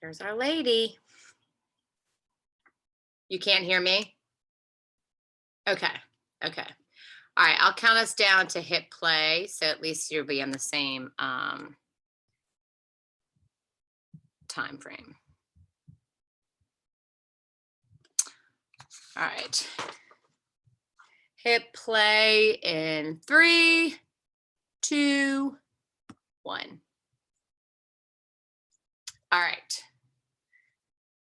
There's our lady. You can't hear me? Okay. Okay. All right. I'll count us down to hit play. So at least you'll be on the same time frame. All right. Hit play in 3, 2, 1. All right.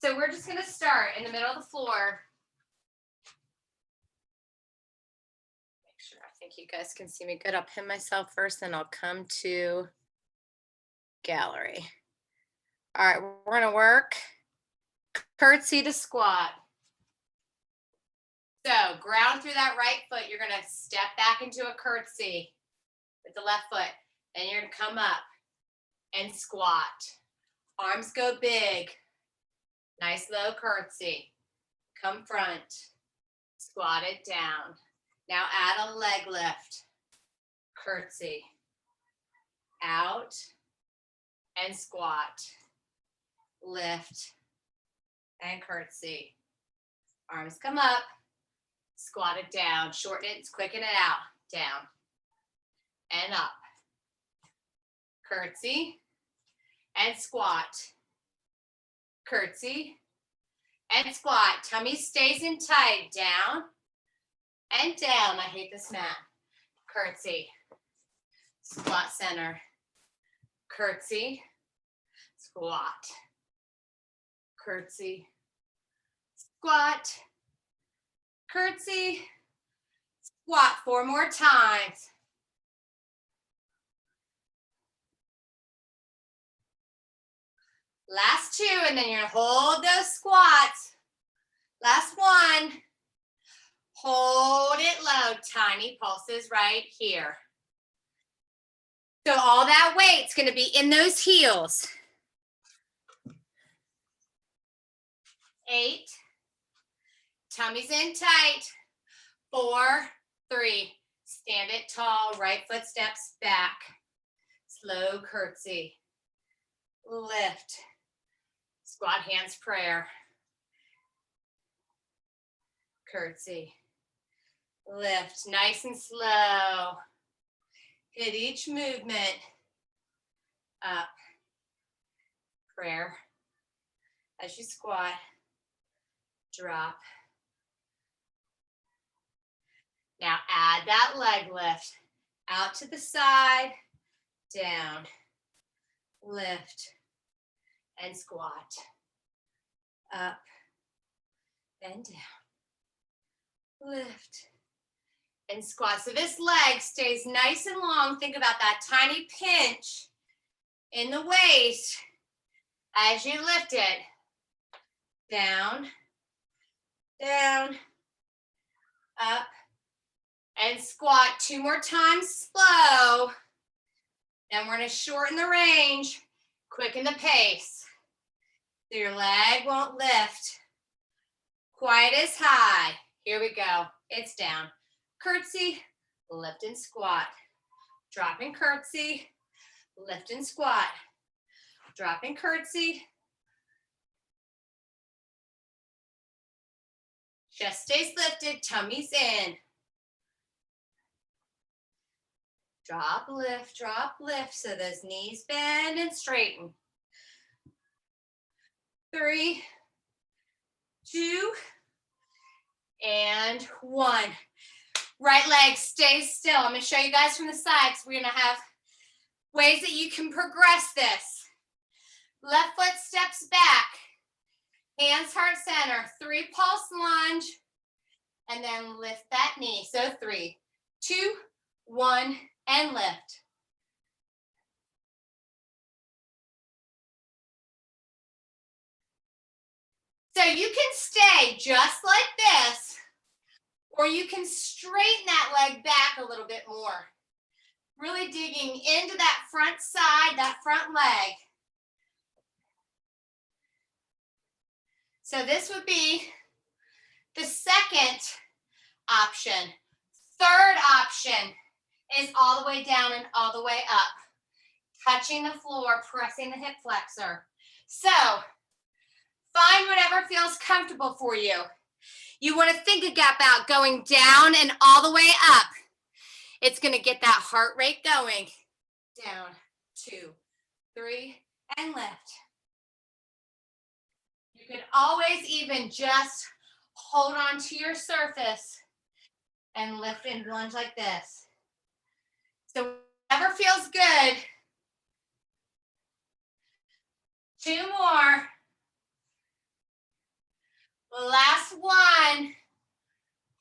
So we're just going to start in the middle of the floor. Make sure, I think you guys can see me good. I'll pin myself first, then I'll come to gallery. All right, we're going to work curtsy to squat. So ground through that right foot. You're going to step back into a curtsy with the left foot. Then you're going to come up and squat. Arms go big. Nice low curtsy. Come front. Squat it down. Now add a leg lift. Curtsy. Out and squat. Lift and curtsy. Arms come up. Squat it down, shorten it, quicken it out, down and up. Curtsy and squat. Curtsy and squat. Tummy stays in tight, down and down. I hate this mat. Curtsy, squat center. Curtsy, squat. Curtsy, squat. Curtsy, squat 4 more times. Last 2, and then you're gonna hold those squats. Last 1. Hold it low, tiny pulses right here. So all that weight's gonna be in those heels. 8. Tummy's in tight. 4, 3. Stand it tall. Right foot steps back. Slow curtsy. Lift. Squat hands prayer. Curtsy. Lift. Nice and slow. Hit each movement. Up. Prayer. As you squat. Drop. Now add that leg lift. Out to the side, down, lift, and squat. Up and down. Lift and squat. So this leg stays nice and long. Think about that tiny pinch in the waist as you lift it. Down, down, up, and squat 2 more times slow. Then we're going to shorten the range, quicken the pace. So your leg won't lift quite as high. Here we go. It's down. Curtsy, lift and squat. Drop and curtsy, lift and squat. Drop and curtsy. Chest stays lifted, tummy's in. Drop, lift, so those knees bend and straighten. 3, 2, and 1. Right leg stays still. I'm going to show you guys from the sides. We're going to have ways that you can progress this. Left foot steps back. Hands heart center. 3 pulse lunge. And then lift that knee. So 3, 2, 1, and lift. So you can stay just like this, or you can straighten that leg back a little bit more. Really digging into that front side, that front leg. So this would be the second option. Third option is all the way down and all the way up. Touching the floor, pressing the hip flexor. So Find whatever feels comfortable for you. You want to think a gap out going down and all the way up. It's going to get that heart rate going. Down, 2, 3, and lift. You can always even just hold on to your surface and lift and lunge like this. So whatever feels good. 2 more. Last one.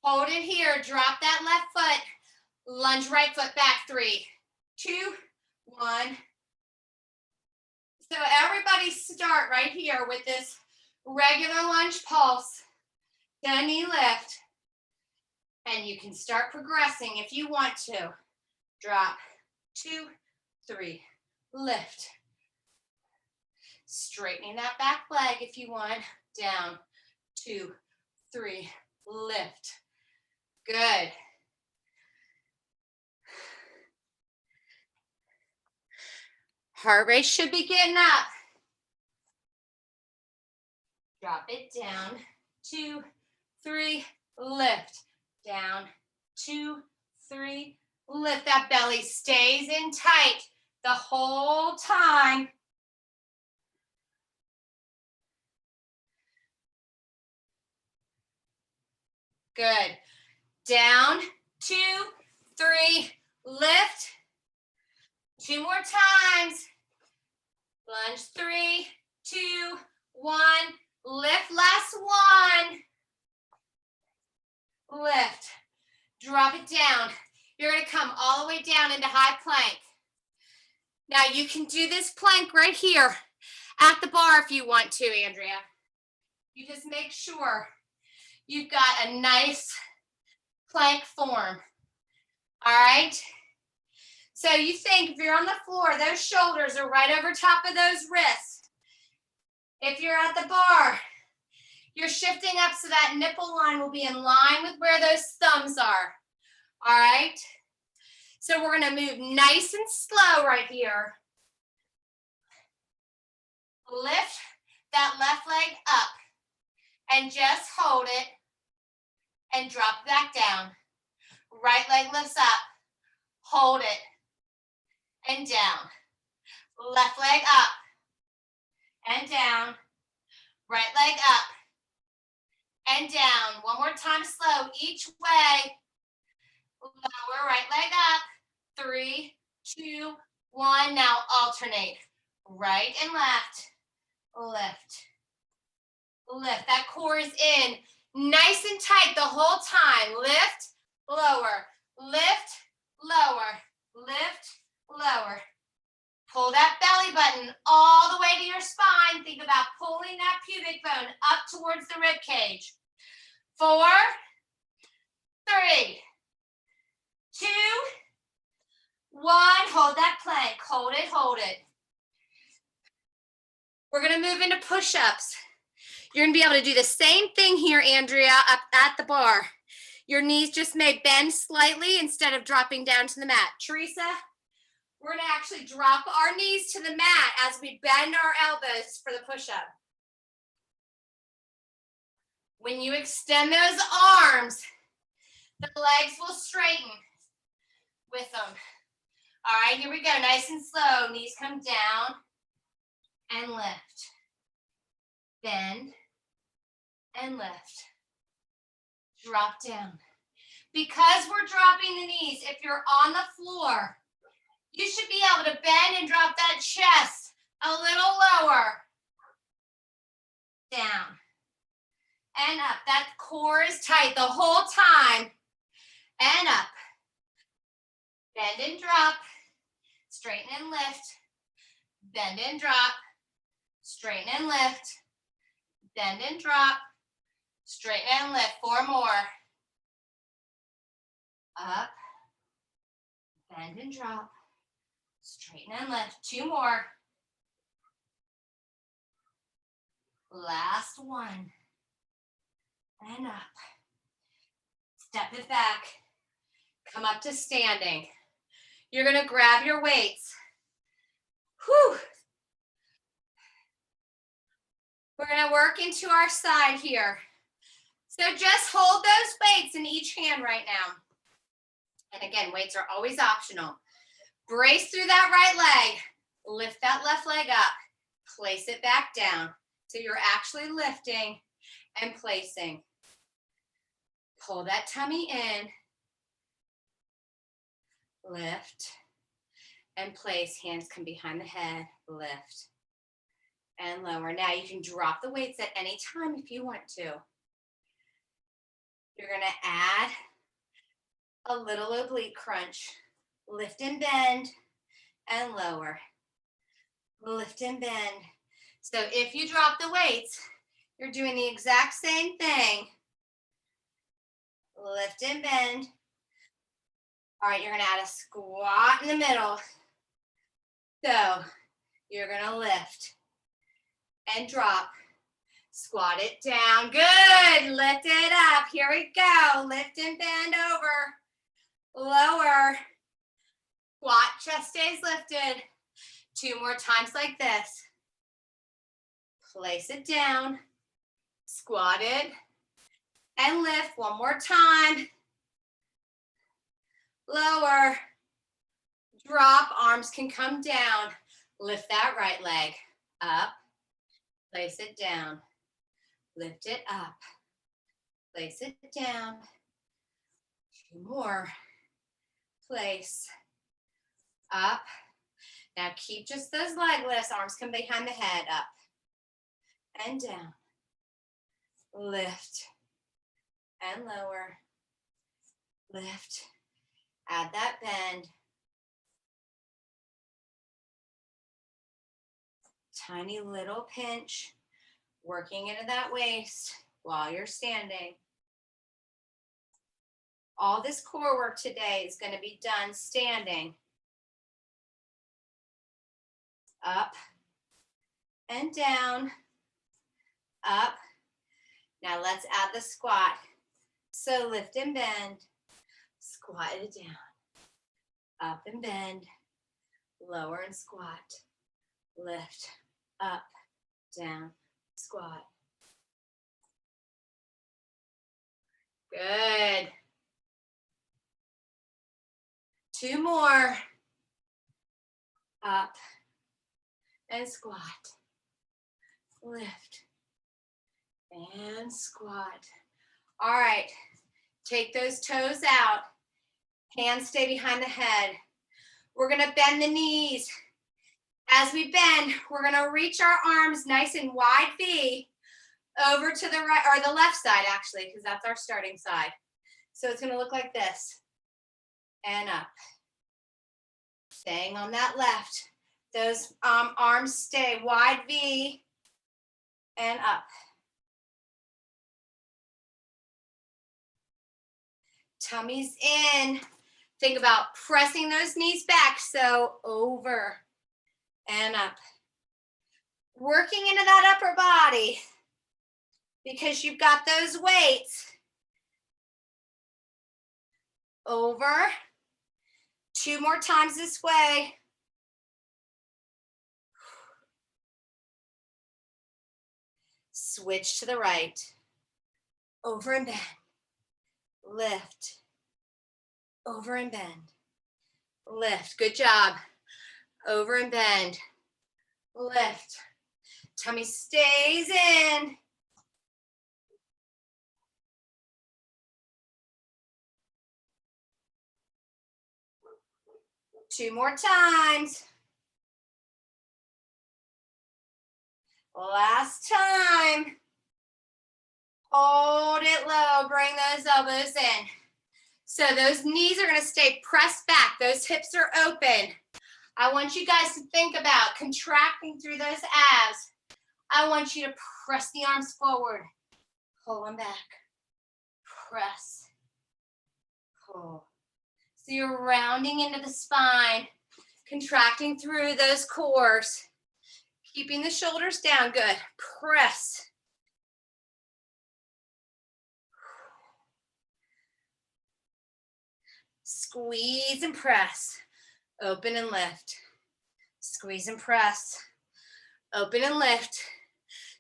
Hold it here. Drop that left foot. Lunge right foot back. 3, 2, 1. So everybody start right here with this regular lunge pulse. Then knee lift. And you can start progressing if you want to. Drop. 2, 3. Lift. Straightening that back leg if you want. Down. 2, 3. Lift. Good. Heart rate should be getting up. Drop it down. 2, 3. Lift. Down. 2, 3. Lift. That belly stays in tight the whole time. Good. Down. 2, 3. Lift. 2 more times. Lunge. 3, 2, 1. Lift. Last one. Lift. Drop it down. You're going to come all the way down into high plank. Now you can do this plank right here at the bar if you want to, Andrea. You just make sure you've got a nice plank form. All right? So you think if you're on the floor, those shoulders are right over top of those wrists. If you're at the bar, you're shifting up so that nipple line will be in line with where those thumbs are. All right? So we're going to move nice and slow right here. Lift that left leg up and just hold it and drop back down. Right leg lifts up. Hold it and down. Left leg up and down. Right leg up and down. One more time slow each way. Lower, right leg up. 3, 2, 1. Now alternate. Right and left. Lift. Lift. That core is in nice and tight the whole time. Lift, lower. Lift, lower. Lift, lower. Pull that belly button all the way to your spine. Think about pulling that pubic bone up towards the rib cage. 4, 3, 2, 1. Hold that plank. Hold it, hold it. We're going to move into push-ups. You're going to be able to do the same thing here, Andrea, up at the bar. Your knees just may bend slightly instead of dropping down to the mat. Teresa, we're going to actually drop our knees to the mat as we bend our elbows for the push-up. When you extend those arms, the legs will straighten with them. All right, here we go. Nice and slow. Knees come down and lift. Bend and lift. Drop down. Because we're dropping the knees, if you're on the floor, you should be able to bend and drop that chest a little lower. Down and up. That core is tight the whole time. And up. Bend and drop. Straighten and lift. Bend and drop. Straighten and lift. Bend and drop. Straighten and lift. 4 more. Up. Bend and drop. Straighten and lift. 2 more. Last one. And up. Step it back. Come up to standing. You're going to grab your weights. Whew. We're gonna work into our side here. So just hold those weights in each hand right now. And again, weights are always optional. Brace through that right leg. Lift that left leg up. Place it back down. So you're actually lifting and placing. Pull that tummy in. Lift and place. Hands come behind the head. Lift and lower. Now you can drop the weights at any time if you want to. You're going to add a little oblique crunch. Lift and bend and lower. Lift and bend. So if you drop the weights, you're doing the exact same thing. Lift and bend. All right, you're going to add a squat in the middle. So you're going to lift and drop. Squat it down. Good. Lift it up. Here we go. Lift and bend over. Lower. Squat, chest stays lifted. 2 more times like this. Place it down. Squat it. And lift. 1 more time. Lower. Drop. Arms can come down. Lift that right leg up. Place it down. Lift it up. Place it down. 2 more. Place. Up. Now keep just those leg lifts. Arms come behind the head. Up and down. Lift and lower. Lift. Add that bend. Tiny little pinch. Working into that waist while you're standing. All this core work today is going to be done standing. Up and down. Up. Now let's add the squat. So lift and bend. Squat it down. Up and bend. Lower and squat. Lift. Up. Down. Squat. Good. 2 more. Up and squat. Lift and squat. All right. Take those toes out. Hands stay behind the head. We're going to bend the knees. As we bend, we're going to reach our arms nice and wide V over to the right, or the left side actually, because that's our starting side. So it's going to look like this. And up. Staying on that left. Those arms stay wide V and up. Tummy's in. Think about pressing those knees back. So over and up. Working into that upper body because you've got those weights. Over. 2 more times this way. Switch to the right. Over and bend. Lift. Over and bend. Lift. Good job. Over and bend. Lift. Tummy stays in. Two more times. Last time. Hold it low. Bring those elbows in. So those knees are going to stay pressed back. Those hips are open. I want you guys to think about contracting through those abs. I want you to press the arms forward. Pull them back. Press. Pull. So you're rounding into the spine, contracting through those cores, keeping the shoulders down. Good. Press. Squeeze and press. Open and lift. Squeeze and press. Open and lift.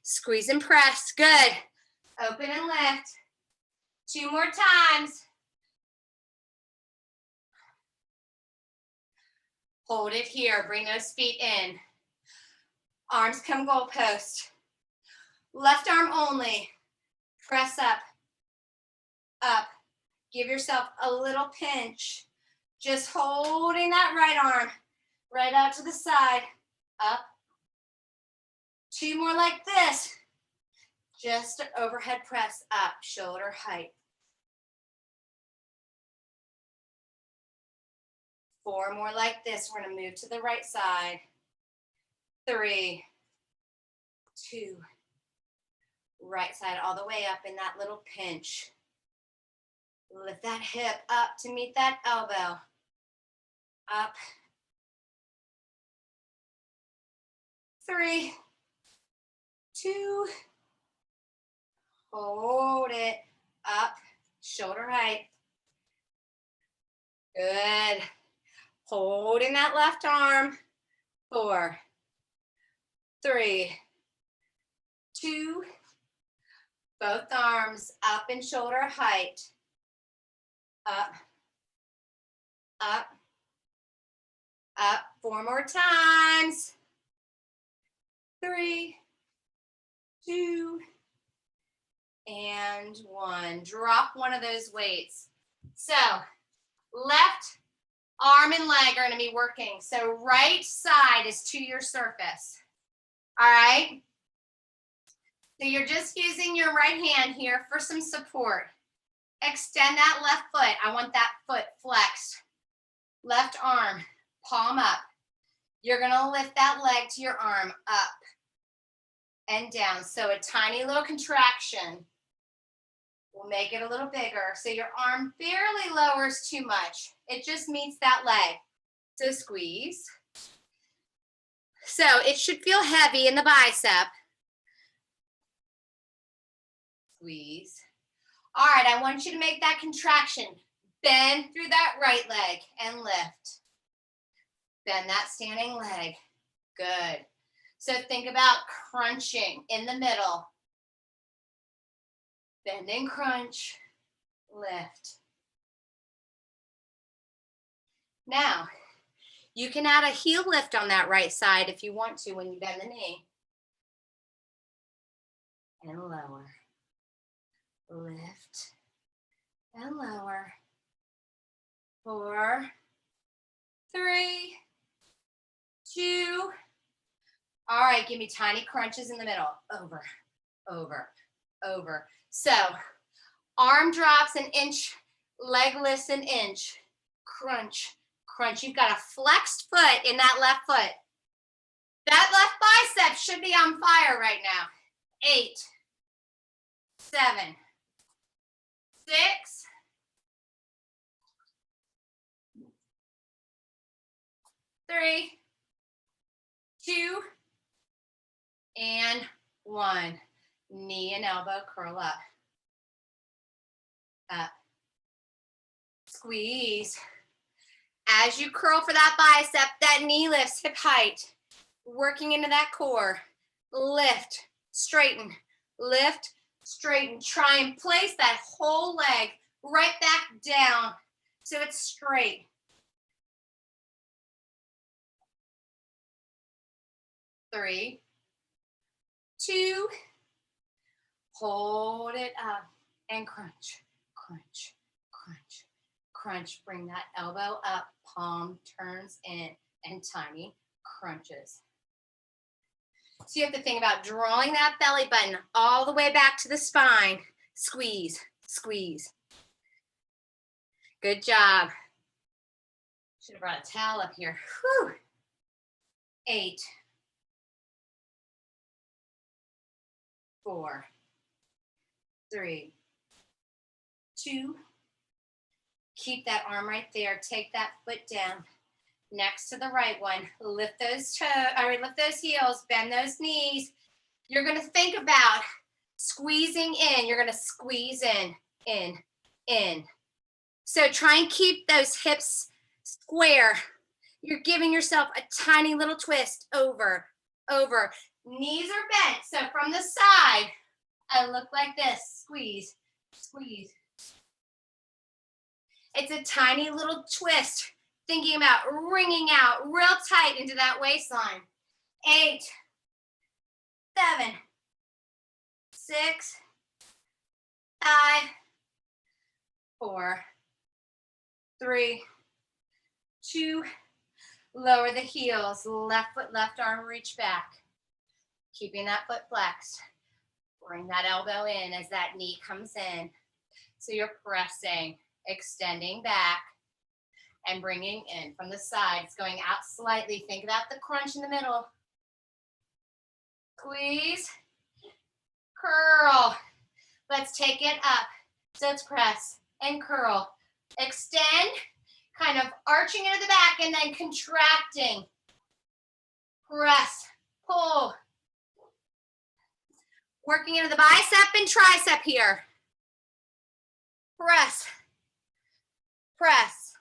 Squeeze and press. Good. Open and lift. 2 more times. Hold it here. Bring those feet in. Arms come goalpost. Left arm only. Press up. Up. Give yourself a little pinch. Just holding that right arm right out to the side. Up. 2 more like this. Just overhead press up, shoulder height. 4 more like this. We're going to move to the right side. 3, 2, right side all the way up in that little pinch. Lift that hip up to meet that elbow. Up. 3, 2, hold it up, shoulder height. Good. Holding that left arm. 4, 3, 2, both arms up in shoulder height. Up, up, up. 4 more times. 3, 2, and 1. Drop one of those weights. So left arm and leg are going to be working. So right side is to your surface. All right. So you're just using your right hand here for some support. Extend that left foot. I want that foot flexed. Left arm, palm up. You're going to lift that leg to your arm up and down. So a tiny little contraction. We'll make it a little bigger. So your arm barely lowers too much. It just meets that leg. So squeeze. So it should feel heavy in the bicep. Squeeze. All right, I want you to make that contraction. Bend through that right leg and lift. Bend that standing leg. Good. So think about crunching in the middle. Bend and crunch, lift. Now, you can add a heel lift on that right side if you want to when you bend the knee. And lower. Lift and lower. 4, 3, 2. All right, give me tiny crunches in the middle. Over, over, over. So arm drops an inch, leg lifts an inch. Crunch, crunch. You've got a flexed foot in that left foot. That left bicep should be on fire right now. 8, 7, 6, 3, 2, and 1. Knee and elbow curl up. Up. Squeeze. As you curl for that bicep, that knee lifts hip height. Working into that core. Lift, straighten, lift, straighten. Try and place that whole leg right back down so it's straight. Three, 2, hold it up and crunch, crunch, crunch, crunch. Bring that elbow up, palm turns in, and tiny crunches. So you have to think about drawing that belly button all the way back to the spine. Squeeze, squeeze. Good job. Should have brought a towel up here. Whew. 8, 4, 3, 2. Keep that arm right there. Take that foot down next to the right one. Lift those toes, or lift those heels, bend those knees. You're going to think about squeezing in. You're going to squeeze in, in. So try and keep those hips square. You're giving yourself a tiny little twist over, over. Knees are bent, so from the side, I look like this. Squeeze, squeeze. It's a tiny little twist, thinking about wringing out real tight into that waistline. 8, 7, 6, 5, 4, 3, 2, lower the heels, left foot, left arm, reach back. Keeping that foot flexed. Bring that elbow in as that knee comes in. So you're pressing, extending back, and bringing in from the sides, going out slightly. Think about the crunch in the middle. Squeeze, curl. Let's take it up. So it's press and curl. Extend, kind of arching into the back and then contracting. Press, pull. Working into the bicep and tricep here. Press, press.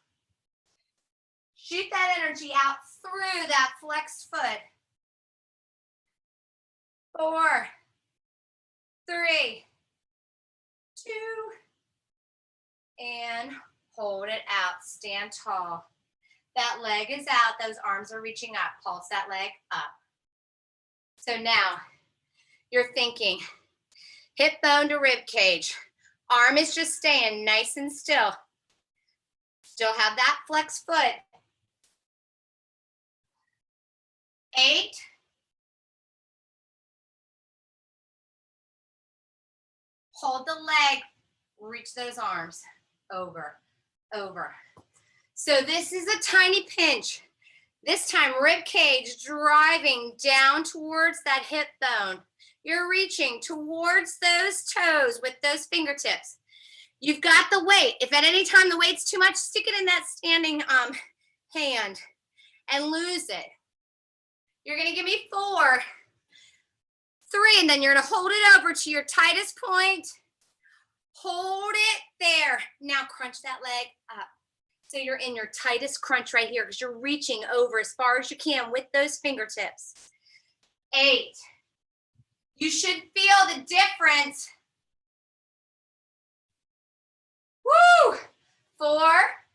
Shoot that energy out through that flexed foot. 4, 3, 2, and hold it out. Stand tall. That leg is out. Those arms are reaching up. Pulse that leg up. So now you're thinking hip bone to rib cage. Arm is just staying nice and still. Still have that flexed foot. 8, 'Hold the leg, reach those arms, over, over. So this is a tiny pinch. This time, rib cage driving down towards that hip bone. You're reaching towards those toes with those fingertips. You've got the weight. If at any time the weight's too much, stick it in that standing hand and lose it. You're gonna give me 4, 3, and then you're gonna hold it over to your tightest point. Hold it there. Now crunch that leg up. So you're in your tightest crunch right here because you're reaching over as far as you can with those fingertips. 8. You should feel the difference. Woo! 4,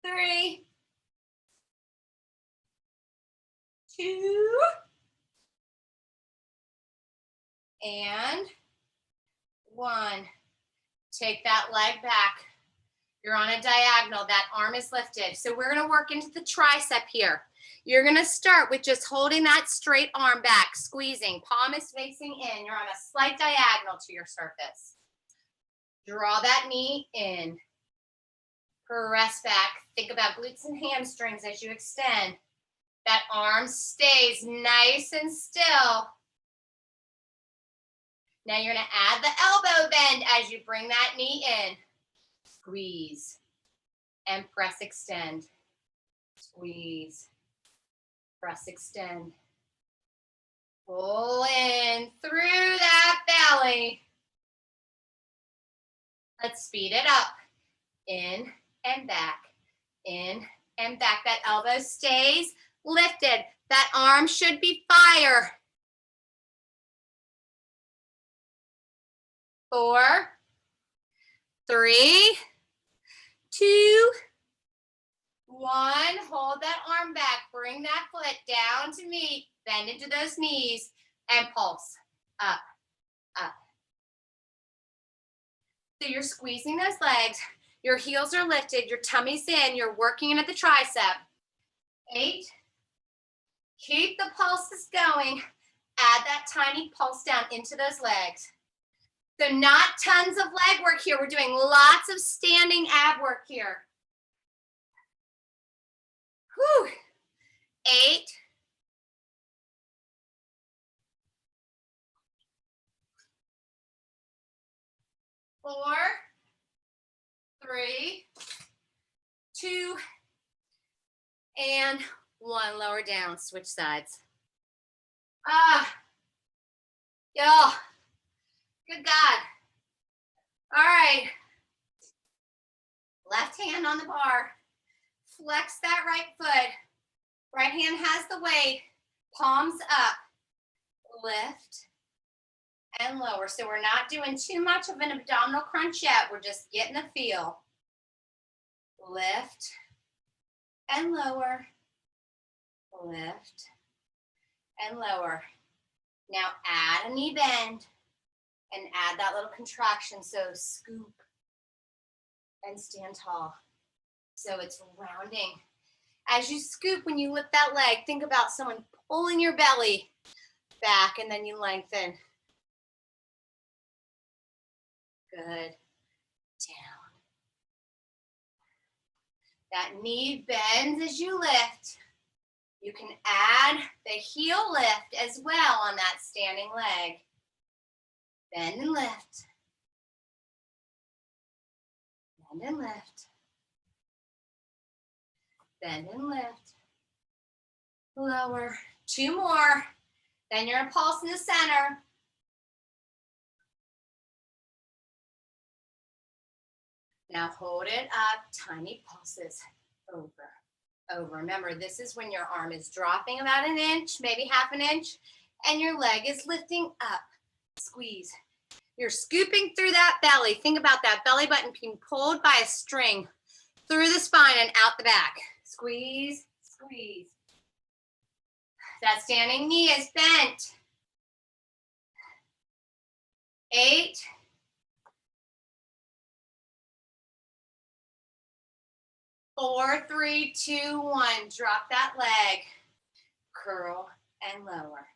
3, 2, and 1. Take that leg back. You're on a diagonal. That arm is lifted. So we're going to work into the tricep here. You're going to start with just holding that straight arm back, squeezing. Palm is facing in. You're on a slight diagonal to your surface. Draw that knee in. Press back. Think about glutes and hamstrings as you extend. That arm stays nice and still. Now you're going to add the elbow bend as you bring that knee in. Squeeze and press, extend. Squeeze, press, extend. Pull in through that belly. Let's speed it up. In and back, in and back. That elbow stays lifted. That arm should be fire. 4, 3, 2, 1. Hold that arm back. Bring that foot down to meet. Bend into those knees and pulse. Up, up. So you're squeezing those legs. Your heels are lifted. Your tummy's in. You're working into the tricep. 8. Keep the pulses going. Add that tiny pulse down into those legs. So not tons of leg work here. We're doing lots of standing ab work here. Whew. 8. 4, 3, 2, and 1. Lower down, switch sides. Y'all. Good God. All right. Left hand on the bar. Flex that right foot. Right hand has the weight, palms up, lift and lower. So we're not doing too much of an abdominal crunch yet. We're just getting the feel. Lift and lower, lift and lower. Now add a knee bend and add that little contraction. So scoop and stand tall. So it's rounding. As you scoop, when you lift that leg, think about someone pulling your belly back and then you lengthen. Good. Down. That knee bends as you lift. You can add the heel lift as well on that standing leg. Bend and lift. Bend and lift. Bend and lift. Lower. 2 more. Then you're gonna pulse in the center. Now hold it up, tiny pulses. Over, over. Remember, this is when your arm is dropping about an inch, maybe half an inch, and your leg is lifting up. Squeeze. You're scooping through that belly. Think about that belly button being pulled by a string through the spine and out the back. Squeeze, squeeze. That standing knee is bent. 8. 4, 3, 2, 1. Drop that leg. Curl and lower.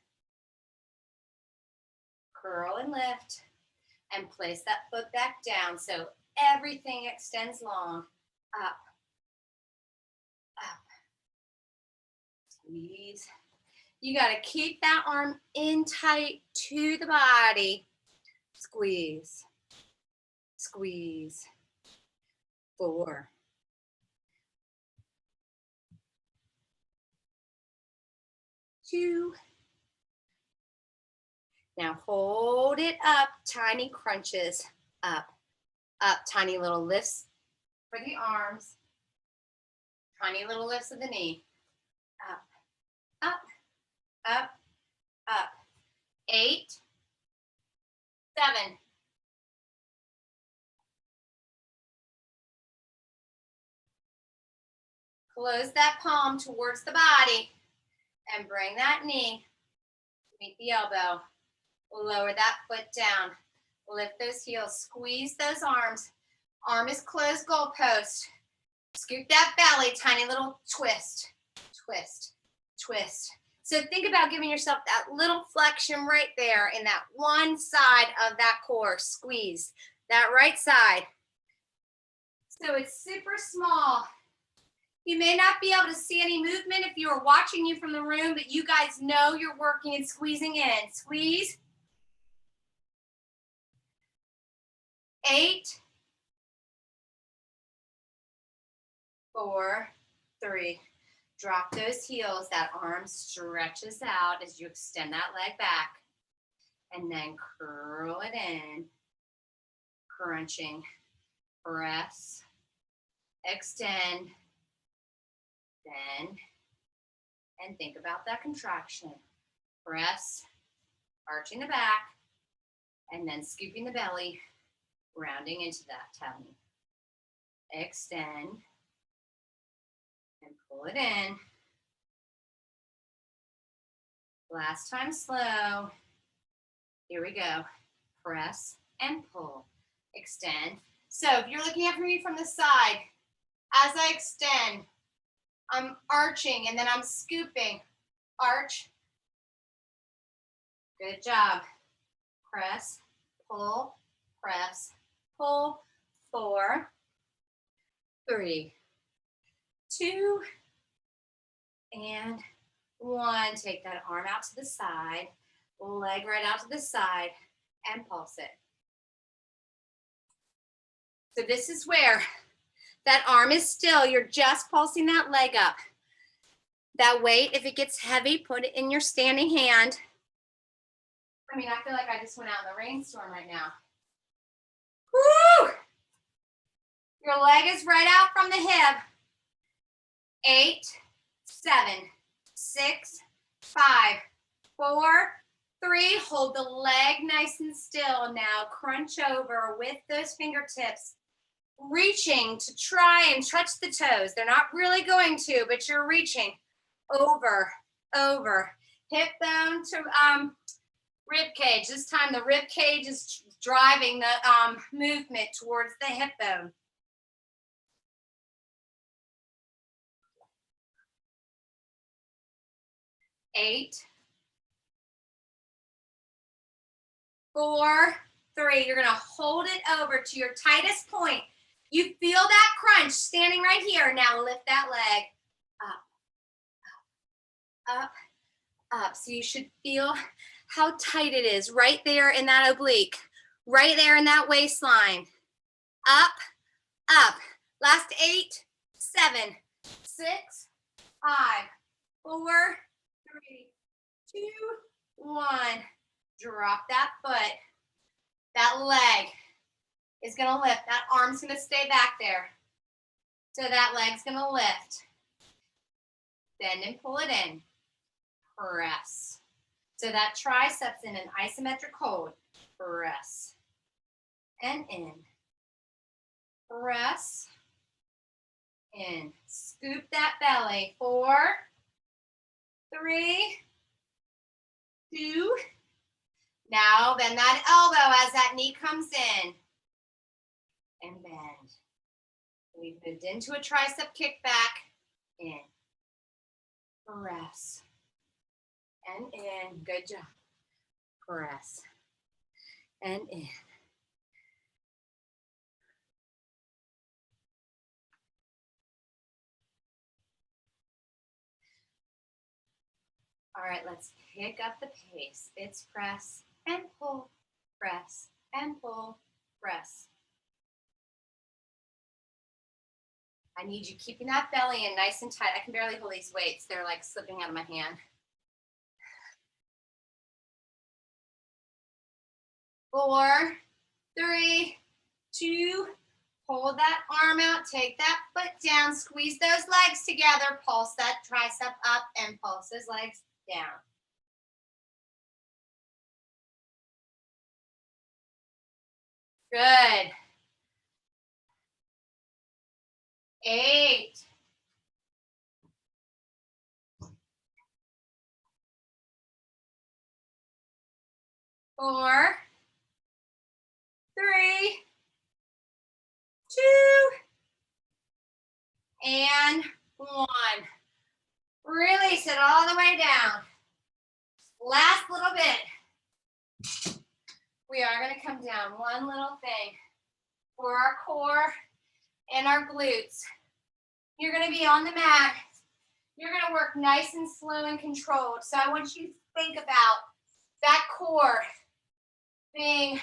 Curl and lift. And place that foot back down so everything extends long. Up. Up. Squeeze. You got to keep that arm in tight to the body. Squeeze. Squeeze. 4. 2. Now hold it up, tiny crunches, up, up, tiny little lifts for the arms, tiny little lifts of the knee, up, up, up, up. 8, 7. Close that palm towards the body and bring that knee to meet the elbow. Lower that foot down. Lift those heels. Squeeze those arms. Arm is closed, goalpost. Scoop that belly. Tiny little twist. Twist. Twist. So think about giving yourself that little flexion right there in that one side of that core. Squeeze that right side. So it's super small. You may not be able to see any movement if you are watching you from the room, but you guys know you're working and squeezing in. Squeeze. 8, 4, 3. Drop those heels. That arm stretches out as you extend that leg back. And then curl it in. Crunching. Press. Extend. Bend. And think about that contraction. Press. Arching the back. And then scooping the belly. Rounding into that tummy. Extend. And pull it in. Last time slow. Here we go. Press and pull. Extend. So if you're looking at me from the side, as I extend, I'm arching and then I'm scooping. Arch. Good job. Press, pull, press, pull. 4, 3, 2, and 1. Take that arm out to the side, leg right out to the side, and pulse it. So this is where that arm is still. You're just pulsing that leg up. That weight, if it gets heavy, put it in your standing hand. I mean, I feel like I just went out in the rainstorm right now. Woo! Your leg is right out from the hip. 8, 7, 6, 5, 4, 3. Hold the leg nice and still. Now crunch over with those fingertips, reaching to try and touch the toes. They're not really going to, but you're reaching over, over. Hip bone to rib cage. This time the rib cage is driving the movement towards the hip bone. 8, 4, 3. You're gonna hold it over to your tightest point. You feel that crunch standing right here. Now lift that leg up, up, up. So you should feel how tight it is right there in that oblique, right there in that waistline. Up, up. Last 8, 7, 6, 5, 4, 3, 2, 1. Drop that foot. That leg is going to lift. That arm's going to stay back there. So that leg's going to lift. Bend and pull it in. Press. So that triceps in an isometric hold. Press. And in. Press. In. Scoop that belly. 4, 3, 2. Now bend that elbow as that knee comes in. And bend. We've moved into a tricep kickback. In. Press. And in. Good job. Press. And in. All right, let's pick up the pace. It's press and pull, press and pull, press. I need you keeping that belly in nice and tight. I can barely hold these weights. They're like slipping out of my hand. 4, 3, 2. Hold that arm out. Take that foot down. Squeeze those legs together. Pulse that tricep up and pulse those legs down. Good. 8. 4, 3, 2, and 1. Release it all the way down. Last little bit. We are going to come down. One little thing for our core and our glutes. You're going to be on the mat. You're going to work nice and slow and controlled. So I want you to think about that core being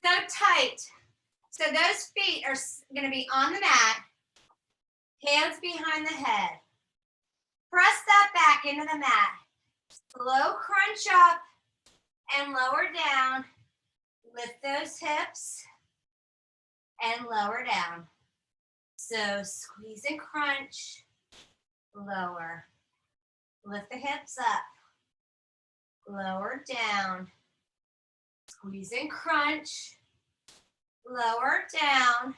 so tight. So those feet are going to be on the mat, hands behind the head. Press that back into the mat. Slow crunch up and lower down. Lift those hips and lower down. So squeeze and crunch, lower. Lift the hips up, lower down. Squeeze and crunch, lower down.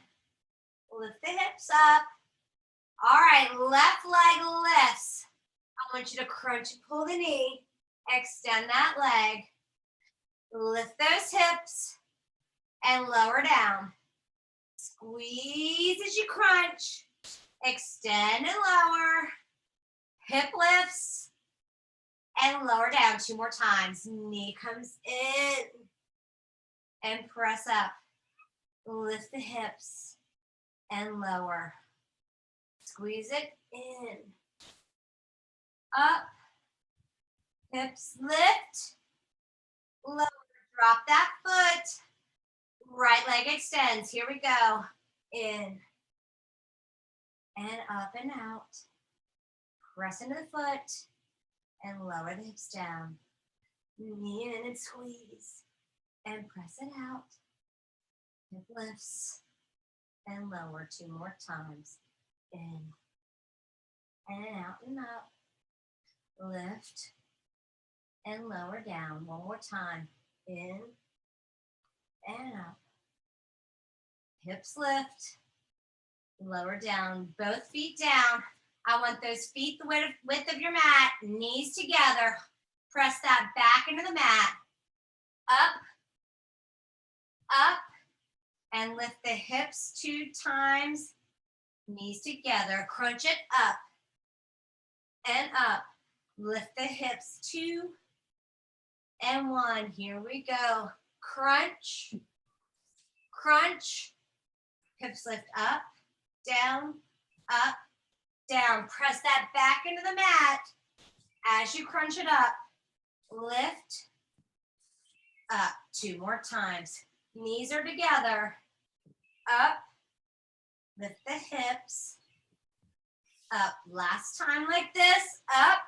Lift the hips up. All right, left leg lifts. I want you to crunch and pull the knee. Extend that leg. Lift those hips and lower down. Squeeze as you crunch. Extend and lower. Hip lifts and lower down 2 more times. Knee comes in and press up. Lift the hips and lower. Squeeze it in. Up. Hips lift. Lower. Drop that foot. Right leg extends. Here we go. In. And up and out. Press into the foot. And lower the hips down. Knee in and squeeze. And press it out. Hip lifts. And lower 2 more times. In. And out and up. lift, and lower down. One more time. In and up. Hips lift, lower down, both feet down. I want those feet the width of your mat, knees together. Press that back into the mat. Up, up, and lift the hips 2 times. Knees together, crunch it up and up. Lift the hips 2 and 1. Here we go. Crunch, crunch. Hips lift up, down, up, down. Press that back into the mat as you crunch it up. Lift, up. 2 more times. Knees are together. Up. Lift the hips. Up. Last time like this. Up.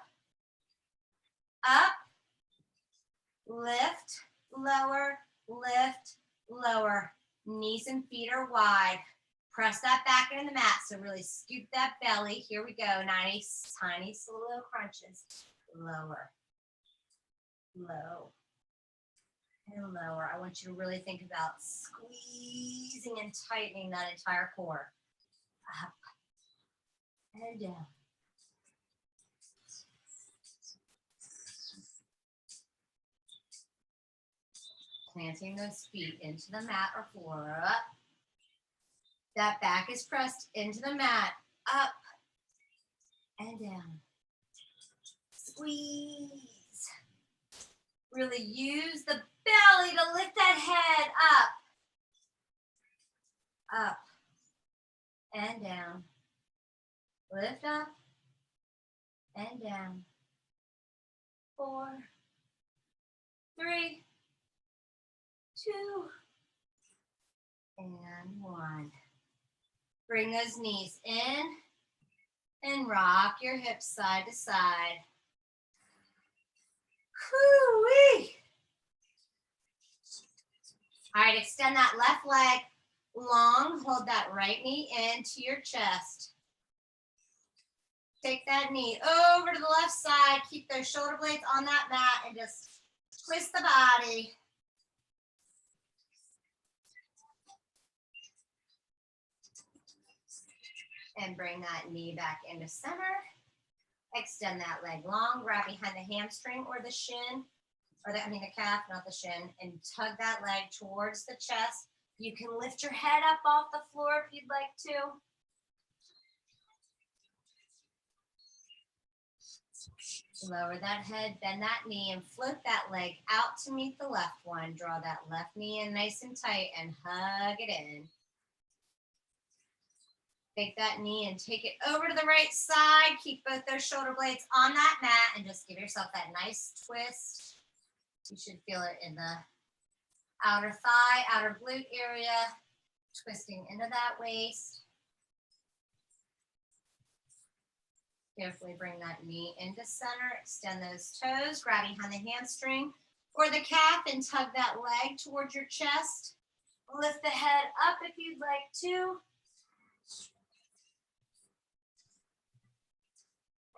Up. Lift. Lower. Lift. Lower. Knees and feet are wide. Press that back into the mat. So really scoop that belly. Here we go. Nice, tiny, slow crunches. Lower. Low. And lower. I want you to really think about squeezing and tightening that entire core. Up and down. Planting those feet into the mat or floor. Up. That back is pressed into the mat. Up and down. Squeeze. Really use the belly to lift that head up. Up and down. Lift up and down. 4, 3, 2, and 1. Bring those knees in and rock your hips side to side. Whoo-wee. All right, extend that left leg long. Hold that right knee into your chest. Take that knee over to the left side. Keep those shoulder blades on that mat and just twist the body. And bring that knee back into center. Extend that leg long. Grab behind the hamstring or the shin, or the calf, not the shin, and tug that leg towards the chest. You can lift your head up off the floor if you'd like to. Lower that head, bend that knee, and float that leg out to meet the left one. Draw that left knee in nice and tight and hug it in. Take that knee and take it over to the right side. Keep both those shoulder blades on that mat and just give yourself that nice twist. You should feel it in the outer thigh, outer glute area, twisting into that waist. Carefully bring that knee into center. Extend those toes. Grab behind the hamstring or the calf and tug that leg towards your chest. Lift the head up if you'd like to.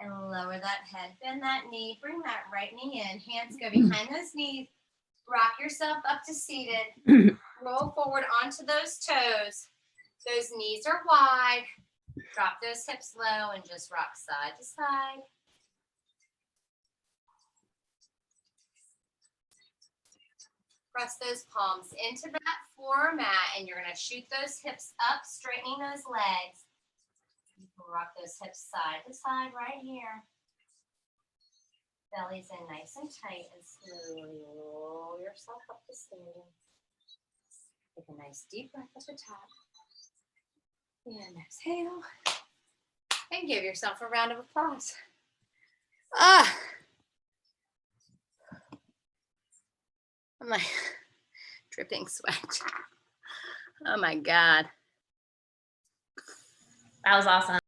And lower that head, bend that knee, bring that right knee in, hands go behind those knees, rock yourself up to seated, roll forward onto those toes, those knees are wide, drop those hips low and just rock side to side. Press those palms into that floor mat and you're gonna shoot those hips up, straightening those legs. You can rock those hips side to side right here. Belly's in nice and tight and slowly roll yourself up to standing. Take a nice deep breath at the top. And exhale. And give yourself a round of applause. Ah! I'm like dripping sweat. Oh my God. That was awesome.